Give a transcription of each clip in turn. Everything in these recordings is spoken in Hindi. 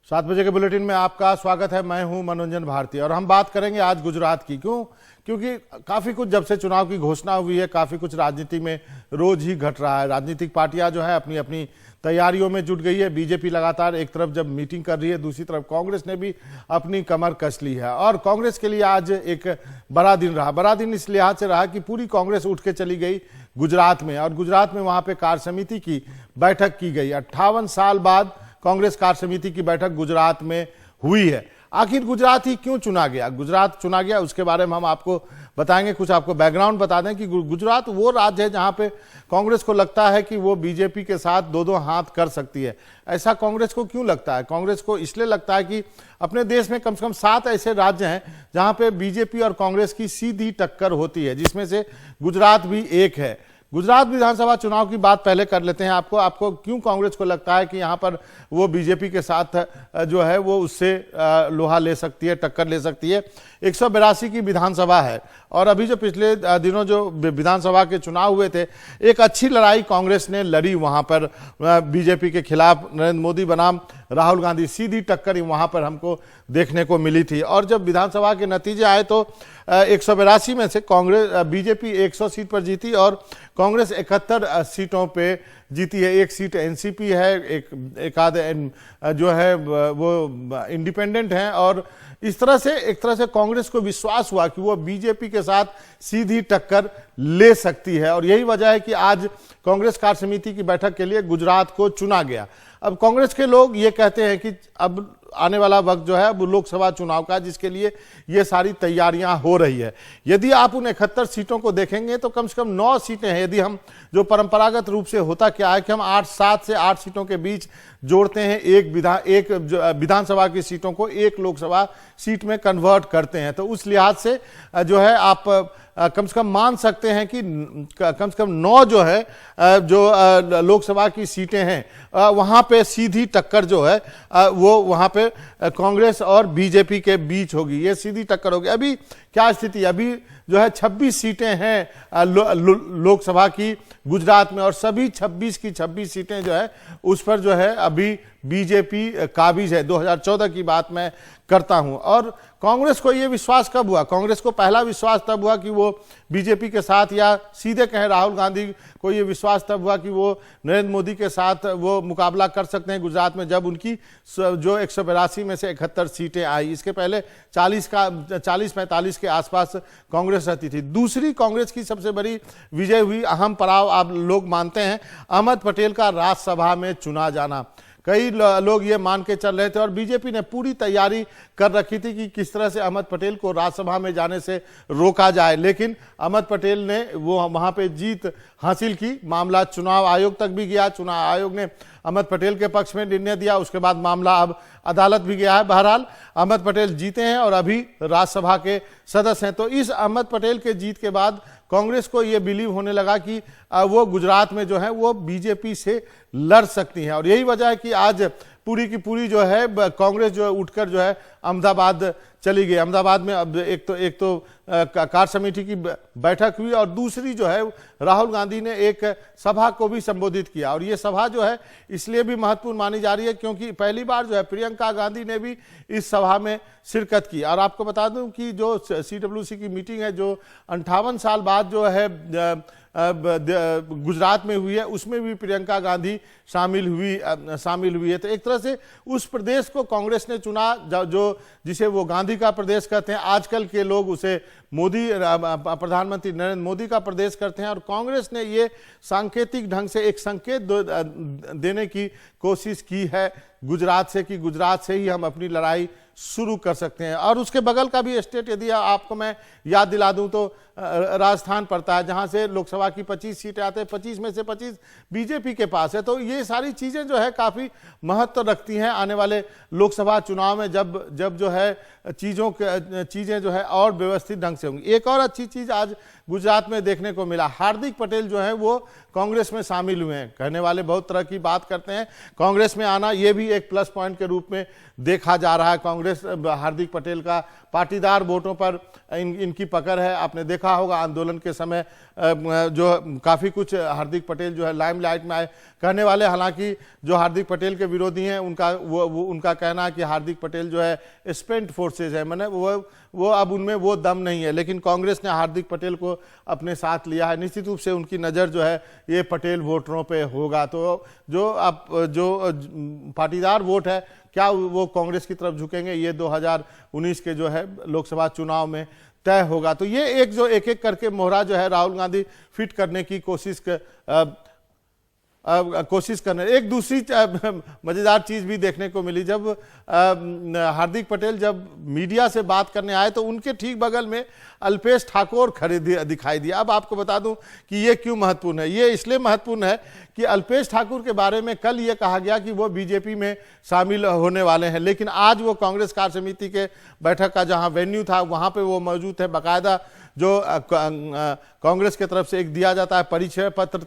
7 बजे के बुलेटिन में आपका स्वागत है। मैं हूं मनोरंजन भारती और हम बात करेंगे आज गुजरात की। क्योंकि काफ़ी कुछ जब से चुनाव की घोषणा हुई है, काफ़ी कुछ राजनीति में रोज ही घट रहा है। राजनीतिक पार्टियां जो है अपनी अपनी तैयारियों में जुट गई है। बीजेपी लगातार एक तरफ जब मीटिंग कर रही है, दूसरी तरफ कांग्रेस ने भी अपनी कमर कस ली है। और कांग्रेस के लिए आज एक बड़ा दिन रहा। बड़ा दिन इस लिहाज से रहा कि पूरी कांग्रेस उठ के चली गई गुजरात में, और गुजरात में वहां पे कार्य समिति की बैठक की गई। 58 साल बाद कांग्रेस कार्य समिति की बैठक गुजरात में हुई है। आखिर गुजरात ही क्यों चुना गया, गुजरात चुना गया, उसके बारे में हम आपको बताएंगे। कुछ आपको बैकग्राउंड बता दें कि गुजरात वो राज्य है जहां पे कांग्रेस को लगता है कि वो बीजेपी के साथ दो दो हाथ कर सकती है। ऐसा कांग्रेस को क्यों लगता है? कांग्रेस को इसलिए लगता है कि अपने देश में कम से कम 7 ऐसे राज्य हैं जहां पे बीजेपी और कांग्रेस की सीधी टक्कर होती है, जिसमें से गुजरात भी एक है। गुजरात विधानसभा चुनाव की बात पहले कर लेते हैं। आपको क्यों कांग्रेस को लगता है कि यहां पर वो बीजेपी के साथ जो है वो उससे लोहा ले सकती है, टक्कर ले सकती है? 182 की विधानसभा है और अभी जो पिछले दिनों जो विधानसभा के चुनाव हुए थे, एक अच्छी लड़ाई कांग्रेस ने लड़ी वहां पर बीजेपी के खिलाफ। नरेंद्र मोदी बनाम राहुल गांधी, सीधी टक्कर वहां पर हमको देखने को मिली थी। और जब विधानसभा के नतीजे आए तो 182 में से बीजेपी 100 सीट पर जीती और कांग्रेस 71 सीटों पे जीती है। एक सीट एनसीपी है, एक आध जो है वो इंडिपेंडेंट हैं। और इस तरह से एक तरह से कांग्रेस को विश्वास हुआ कि वो बीजेपी के साथ सीधी टक्कर ले सकती है। और यही वजह है कि आज कांग्रेस कार्य समिति की बैठक के लिए गुजरात को चुना गया। अब कांग्रेस के लोग ये कहते हैं कि अब आने वाला वक्त जो है अब लोकसभा चुनाव का, जिसके लिए ये सारी तैयारियां हो रही है। यदि आप उन 71 सीटों को देखेंगे तो कम से कम 9 सीटें हैं। यदि हम जो परंपरागत रूप से होता क्या है कि हम 7 से 8 सीटों के बीच जोड़ते हैं, एक विधानसभा की सीटों को एक लोकसभा सीट में कन्वर्ट करते हैं, तो उस लिहाज से जो है आप कम से कम मान सकते हैं कि कम से कम 9 जो है जो लोकसभा की सीटें हैं वहां पे सीधी टक्कर जो है वो वहां पे कांग्रेस और बीजेपी के बीच होगी। ये सीधी टक्कर होगी। अभी क्या स्थिति? अभी जो है 26 सीटें हैं लोकसभा की गुजरात में, और सभी 26 की 26 सीटें जो है उस पर जो है अभी बीजेपी काबिज है। 2014 की बात मैं करता हूं। और कांग्रेस को यह विश्वास कब हुआ? कांग्रेस को पहला विश्वास तब हुआ कि वो बीजेपी के साथ, या सीधे कहें राहुल गांधी को यह विश्वास तब हुआ कि वो नरेंद्र मोदी के साथ वो मुकाबला कर सकते हैं गुजरात में, जब उनकी जो 182 में से 71 सीटें आई। इसके पहले 40-45 के आसपास कांग्रेस रहती थी। दूसरी कांग्रेस की सबसे बड़ी विजय हुई, अहम पड़ाव आप लोग मानते हैं, अहमद पटेल का राज्यसभा में चुना जाना। कई लोग ये मान के चल रहे थे और बीजेपी ने पूरी तैयारी कर रखी थी कि किस तरह से अहमद पटेल को राज्यसभा में जाने से रोका जाए, लेकिन अहमद पटेल ने वो वहां पे जीत हासिल की। मामला चुनाव आयोग तक भी गया, चुनाव आयोग ने अहमद पटेल के पक्ष में निर्णय दिया। उसके बाद मामला अब अदालत भी गया है। बहरहाल अहमद पटेल जीते हैं और अभी राज्यसभा के सदस्य हैं। तो इस अहमद पटेल के जीत के बाद कांग्रेस को यह बिलीव होने लगा कि वो गुजरात में जो है वो बीजेपी से लड़ सकती हैं। और यही वजह है कि आज पूरी की पूरी जो है कांग्रेस जो है उठकर जो है अहमदाबाद चली गई। अहमदाबाद में अब एक तो कार्य समिति की बैठक हुई, और दूसरी जो है राहुल गांधी ने एक सभा को भी संबोधित किया। और ये सभा जो है इसलिए भी महत्वपूर्ण मानी जा रही है क्योंकि पहली बार जो है प्रियंका गांधी ने भी इस सभा में शिरकत की। और आपको बता दूं कि जो CWC की मीटिंग है, जो 58 साल बाद जो है गुजरात में हुई है, उसमें भी प्रियंका गांधी शामिल हुई है। तो एक तरह से उस प्रदेश को कांग्रेस ने चुना जो जिसे वो गांधी का प्रदेश कहते हैं। आजकल के लोग उसे मोदी, प्रधानमंत्री नरेंद्र मोदी का प्रदेश करते हैं। और कांग्रेस ने ये सांकेतिक ढंग से एक संकेत देने की कोशिश की है गुजरात से, कि गुजरात से ही हम अपनी लड़ाई शुरू कर सकते हैं। और उसके बगल का भी स्टेट यदि आपको मैं याद दिला दूं तो राजस्थान पड़ता है, जहां से लोकसभा की 25 सीटें आते हैं, 25 में से 25 बीजेपी के पास है। तो ये सारी चीजें जो है काफी महत्व रखती हैं आने वाले लोकसभा चुनाव में, जब जो है चीजें जो है और व्यवस्थित ढंग से होंगी। एक और अच्छी चीज आज गुजरात में देखने को मिला, हार्दिक पटेल जो है वो कांग्रेस में शामिल हुए हैं। कहने वाले बहुत तरह की बात करते हैं, कांग्रेस में आना ये भी एक प्लस पॉइंट के रूप में देखा जा रहा है। कांग्रेस हार्दिक पटेल का पाटीदार वोटों पर इनकी पकड़ है। आपने देखा होगा आंदोलन के समय जो काफ़ी कुछ हार्दिक पटेल जो है लाइमलाइट में आए। कहने वाले हालांकि जो हार्दिक पटेल के विरोधी हैं उनका कहना है कि हार्दिक पटेल जो है स्पेंट फोर्सेज है, मैंने वो अब उनमें वो दम नहीं है। लेकिन कांग्रेस ने हार्दिक पटेल को अपने साथ लिया है। निश्चित रूप से उनकी नज़र जो है ये पटेल वोटरों पे होगा। तो जो पाटीदार वोट है क्या वो कांग्रेस की तरफ झुकेंगे, ये 2019 के जो है लोकसभा चुनाव में तय होगा। तो ये एक एक करके मोहरा जो है राहुल गांधी फिट करने की कोशिश करने। एक दूसरी मजेदार चीज भी देखने को मिली, जब हार्दिक पटेल जब मीडिया से बात करने आए तो उनके ठीक बगल में अल्पेश ठाकोर खड़े दिखाई दिया। अब आपको बता दूं कि ये क्यों महत्वपूर्ण है। ये इसलिए महत्वपूर्ण है कि अल्पेश ठाकुर के बारे में कल ये कहा गया कि वो बीजेपी में शामिल होने वाले हैं, लेकिन आज वो कांग्रेस कार्य समिति के बैठक का जहां वेन्यू था वहां पे वो मौजूद है। बाकायदा जो कांग्रेस की तरफ से एक दिया जाता है परिचय पत्र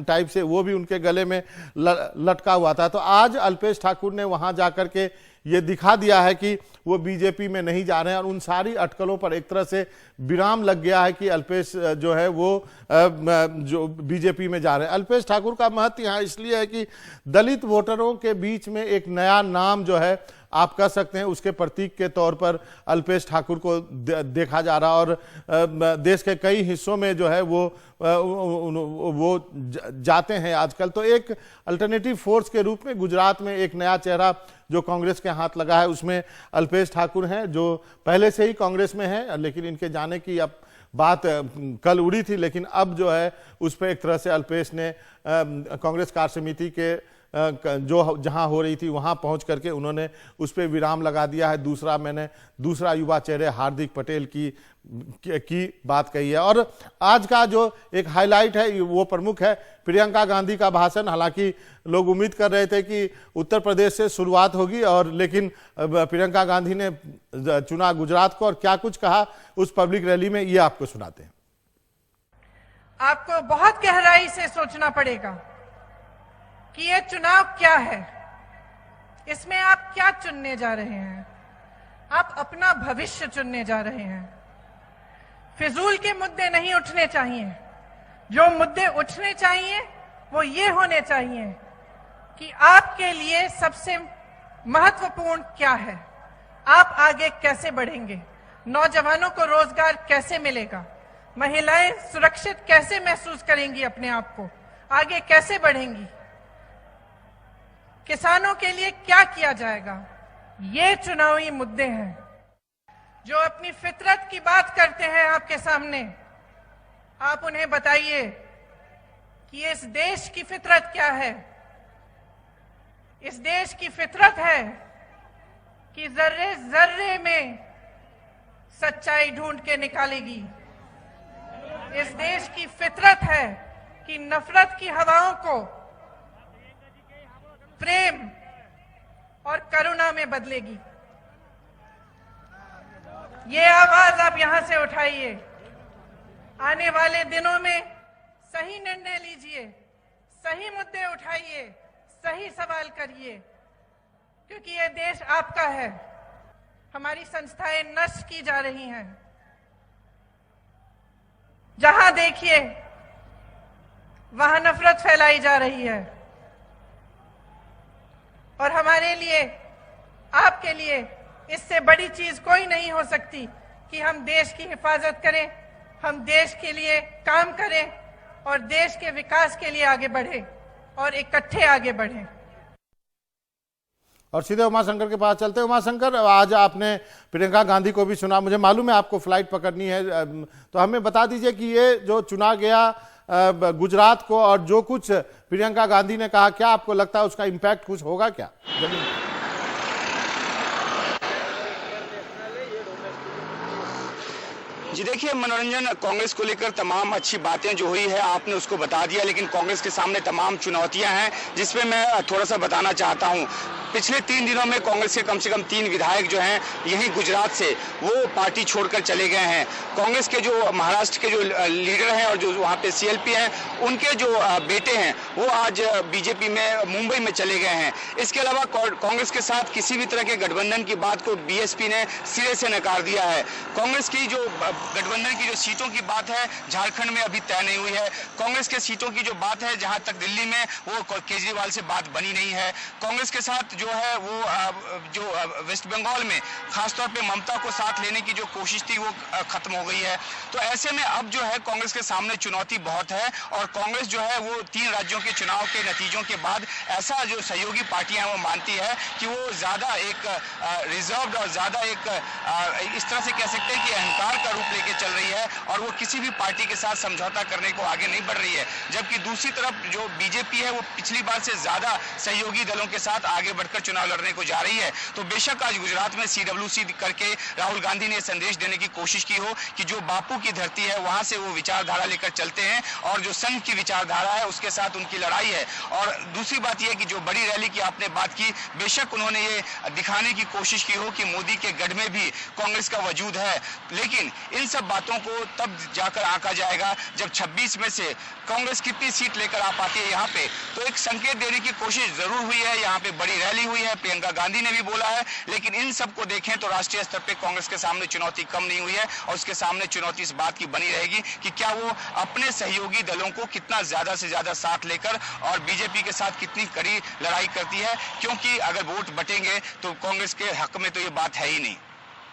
टाइप से, वो भी उनके गले में लटका हुआ था। तो आज अल्पेश ठाकुर ने वहां जाकर के ये दिखा दिया है कि वो बीजेपी में नहीं जा रहे हैं, और उन सारी अटकलों पर एक तरह से विराम लग गया है कि अल्पेश जो है वो जो बीजेपी में जा रहे हैं। अल्पेश ठाकुर का महत्व यहाँ इसलिए है कि दलित वोटरों के बीच में एक नया नाम जो है आप कह सकते हैं उसके प्रतीक के तौर पर अल्पेश ठाकुर को देखा जा रहा, और देश के कई हिस्सों में जो है वो जाते हैं आजकल। तो एक अल्टरनेटिव फोर्स के रूप में गुजरात में एक नया चेहरा जो कांग्रेस के हाथ लगा है उसमें अल्पेश ठाकुर हैं, जो पहले से ही कांग्रेस में हैं, लेकिन इनके जाने की अब बात कल उड़ी थी, लेकिन अब जो है उस पर एक तरह से अल्पेश ने कांग्रेस कार्य समिति के जो जहां हो रही थी वहां पहुंच करके उन्होंने उस पर विराम लगा दिया है। दूसरा युवा चेहरे हार्दिक पटेल की बात कही है। और आज का जो एक हाईलाइट है वो प्रमुख है प्रियंका गांधी का भाषण। हालांकि लोग उम्मीद कर रहे थे कि उत्तर प्रदेश से शुरुआत होगी, और लेकिन प्रियंका गांधी ने चुना गुजरात को, और क्या कुछ कहा उस पब्लिक रैली में ये आपको सुनाते हैं। आपको बहुत गहराई से सोचना पड़ेगा कि ये चुनाव क्या है, इसमें आप क्या चुनने जा रहे हैं। आप अपना भविष्य चुनने जा रहे हैं। फिजूल के मुद्दे नहीं उठने चाहिए। जो मुद्दे उठने चाहिए वो ये होने चाहिए कि आपके लिए सबसे महत्वपूर्ण क्या है, आप आगे कैसे बढ़ेंगे, नौजवानों को रोजगार कैसे मिलेगा, महिलाएं सुरक्षित कैसे महसूस करेंगी अपने आप को, आगे कैसे बढ़ेंगी, किसानों के लिए क्या किया जाएगा। ये चुनावी मुद्दे हैं। जो अपनी फितरत की बात करते हैं आपके सामने, आप उन्हें बताइए कि इस देश की फितरत क्या है। इस देश की फितरत है कि जर्रे जर्रे में सच्चाई ढूंढ के निकालेगी। इस देश की फितरत है कि नफरत की हवाओं को प्रेम और करुणा में बदलेगी। ये आवाज आप यहां से उठाइए। आने वाले दिनों में सही निर्णय लीजिए, सही मुद्दे उठाइए, सही सवाल करिए, क्योंकि ये देश आपका है। हमारी संस्थाएं नष्ट की जा रही हैं। जहां देखिए वहां नफरत फैलाई जा रही है, और हमारे लिए, आपके लिए इससे बड़ी चीज कोई नहीं हो सकती कि हम देश की हिफाजत करें, हम देश के लिए काम करें और देश के विकास के लिए आगे बढ़ें और इकट्ठे आगे बढ़ें। और सीधे उमाशंकर के पास चलते हैं। उमाशंकर, आज आपने प्रियंका गांधी को भी सुना, मुझे मालूम है आपको फ्लाइट पकड़नी है, तो हमें बता दीजिए कि ये जो चुना गया गुजरात को और जो कुछ प्रियंका गांधी ने कहा, क्या आपको लगता है उसका इम्पैक्ट कुछ होगा क्या जमीन? जी देखिए मनोरंजन, कांग्रेस को लेकर तमाम अच्छी बातें जो हुई है आपने उसको बता दिया, लेकिन कांग्रेस के सामने तमाम चुनौतियां हैं जिसमें मैं थोड़ा सा बताना चाहता हूं। पिछले 3 दिनों में कांग्रेस के कम से कम 3 विधायक जो हैं यहीं गुजरात से वो पार्टी छोड़कर चले गए हैं। कांग्रेस के जो महाराष्ट्र के जो लीडर हैं और जो वहाँ पे सीएलपी हैं, उनके जो बेटे हैं वो आज बीजेपी में मुंबई में चले गए हैं। इसके अलावा कांग्रेस के साथ किसी भी तरह के गठबंधन की बात को बीएसपी ने सिरे से नकार दिया है। कांग्रेस की जो गठबंधन की जो सीटों की बात है झारखंड में अभी तय नहीं हुई है। कांग्रेस के सीटों की जो बात है जहां तक दिल्ली में वो केजरीवाल से बात बनी नहीं है। कांग्रेस के साथ जो है वो जो वेस्ट बंगाल में खासतौर पे ममता को साथ लेने की जो कोशिश थी वो खत्म हो गई है। तो ऐसे में अब जो है कांग्रेस के सामने चुनौती बहुत है और कांग्रेस जो है वो 3 राज्यों के चुनाव के नतीजों के बाद ऐसा जो सहयोगी पार्टियां वो मानती है कि वो ज्यादा एक रिजर्व्ड और ज्यादा एक इस तरह से कह सकते हैं कि अहंकार का रूप लेके चल रही है और वो किसी भी पार्टी के साथ समझौता करने को आगे नहीं बढ़ रही है। जबकि दूसरी तरफ जो बीजेपी है वो पिछली बार से ज्यादा सहयोगी दलों के साथ आगे बढ़कर चुनाव लड़ने को जा रही है। तो बेशक आज गुजरात में CWC करके राहुल गांधी ने संदेश देने की कोशिश की हो कि जो बापू की धरती है वहां से वो विचारधारा लेकर चलते हैं और जो संघ की विचारधारा है उसके साथ उनकी लड़ाई है। और दूसरी बात यह कि जो बड़ी रैली की आपने बात की, बेशक उन्होंने ये दिखाने की कोशिश की हो कि मोदी के गढ़ में भी कांग्रेस का वजूद है, लेकिन इन सब बातों को तब जाकर आंका जाएगा जब 26 में से कांग्रेस कितनी सीट लेकर आ पाती है। यहाँ पे तो एक संकेत देने की कोशिश जरूर हुई है, यहाँ पे बड़ी रैली हुई है, प्रियंका गांधी ने भी बोला है, लेकिन इन सबको देखें तो राष्ट्रीय स्तर पे कांग्रेस के सामने चुनौती कम नहीं हुई है और उसके सामने चुनौती इस बात की बनी रहेगी कि क्या वो अपने सहयोगी दलों को कितना ज्यादा से ज्यादा साथ लेकर और बीजेपी के साथ कितनी कड़ी लड़ाई करती है, क्योंकि अगर वोट बटेंगे तो कांग्रेस के हक में तो ये बात है ही नहीं।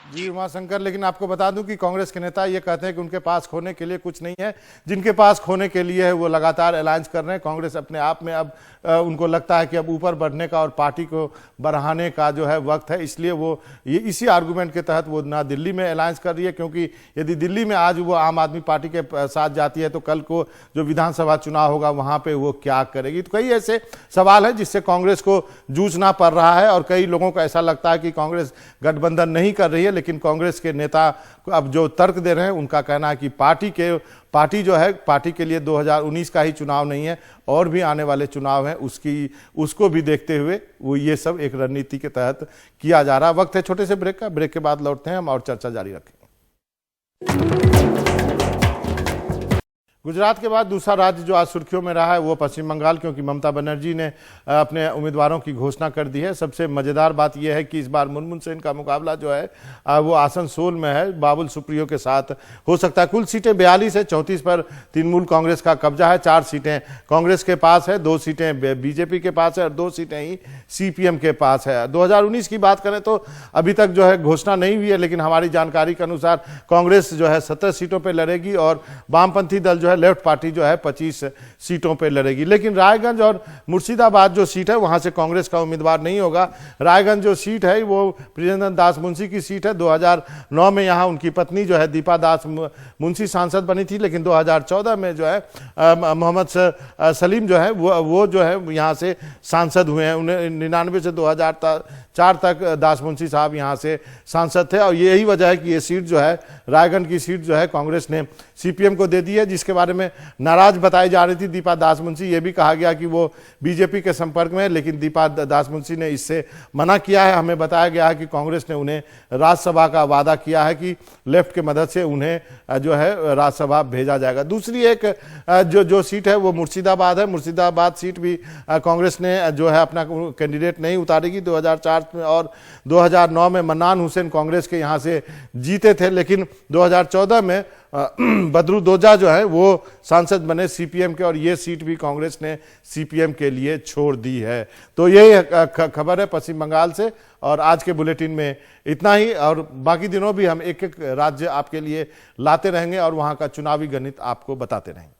जी उमाशंकर, लेकिन आपको बता दूं कि कांग्रेस के नेता ये कहते हैं कि उनके पास खोने के लिए कुछ नहीं है। जिनके पास खोने के लिए है वो लगातार अलायंस कर रहे हैं। कांग्रेस अपने आप में अब उनको लगता है कि अब ऊपर बढ़ने का और पार्टी को बढ़ाने का जो है वक्त है, इसलिए वो ये इसी आर्गूमेंट के तहत वो ना दिल्ली में अलायंस कर रही है, क्योंकि यदि दिल्ली में आज वो आम आदमी पार्टी के साथ जाती है तो कल को जो विधानसभा चुनाव होगा वहां पर वो क्या करेगी। तो कई ऐसे सवाल हैं जिससे कांग्रेस को जूझना पड़ रहा है और कई लोगों को ऐसा लगता है कि कांग्रेस गठबंधन नहीं कर रही है, लेकिन कांग्रेस के नेता अब जो तर्क दे रहे हैं उनका कहना है कि पार्टी जो है पार्टी के लिए 2019 का ही चुनाव नहीं है और भी आने वाले चुनाव हैं, उसको भी देखते हुए वो ये सब एक रणनीति के तहत किया जा रहा है। वक्त है छोटे से ब्रेक का, ब्रेक के बाद लौटते हैं हम और चर्चा जारी रखेंगे। गुजरात के बाद दूसरा राज्य जो आज सुर्खियों में रहा है वो पश्चिम बंगाल, क्योंकि ममता बनर्जी ने अपने उम्मीदवारों की घोषणा कर दी है। सबसे मजेदार बात यह है कि इस बार मुनमुन सेन का मुकाबला जो है वो आसनसोल में है, बाबुल सुप्रियो के साथ हो सकता है। कुल सीटें 42 है, 34 पर तृणमूल कांग्रेस का कब्जा है, 4 सीटें कांग्रेस के पास है, 2 सीटें बीजेपी के पास है और 2 सीटें ही CPM के पास है। 2019 की बात करें तो अभी तक जो है घोषणा नहीं हुई है, लेकिन हमारी जानकारी के अनुसार कांग्रेस जो है 17 सीटों पर लड़ेगी और वामपंथी दल जो है लेफ्ट पार्टी जो है 25 सीटों पे लड़ेगी। लेकिन रायगंज और मुर्शिदाबाद जो सीट है वहां से कांग्रेस का उम्मीदवार नहीं होगा। रायगंज जो सीट है वो प्रियंदर दास मुंशी की सीट है। 2009 में यहां उनकी पत्नी जो है दीपा दास मुंशी सांसद बनी थी, लेकिन 2014 में जो है मोहम्मद सलीम जो है वो जो है यहां से सांसद हुए हैं। 1999 से 2004 तक दास मुंशी साहब यहां से सांसद थे और यही वजह है कि ये सीट जो है रायगंज की सीट जो है कांग्रेस ने CPM को दे दी है, जिसके बारे में नाराज बताई जा रही थी दीपा दास मुंशी। ये भी कहा गया कि वो बीजेपी के संपर्क में है, लेकिन दीपा दास मुंशी ने इससे मना किया है। हमें बताया गया है कि कांग्रेस ने उन्हें राज्यसभा का वादा किया है कि लेफ्ट के मदद से उन्हें जो है राज्यसभा भेजा जाएगा। दूसरी एक जो सीट है वो मुर्शिदाबाद है। मुर्शिदाबाद सीट भी कांग्रेस ने जो है अपना कैंडिडेट नहीं उतारेगी। 2004 में और 2009 में मन्नान हुसैन कांग्रेस के यहाँ से जीते थे, लेकिन 2014 में बदरू दोजा जो है वो सांसद बने CPM के और ये सीट भी कांग्रेस ने CPM के लिए छोड़ दी है। तो ये खबर है पश्चिम बंगाल से और आज के बुलेटिन में इतना ही, और बाकी दिनों भी हम एक एक राज्य आपके लिए लाते रहेंगे और वहां का चुनावी गणित आपको बताते रहेंगे।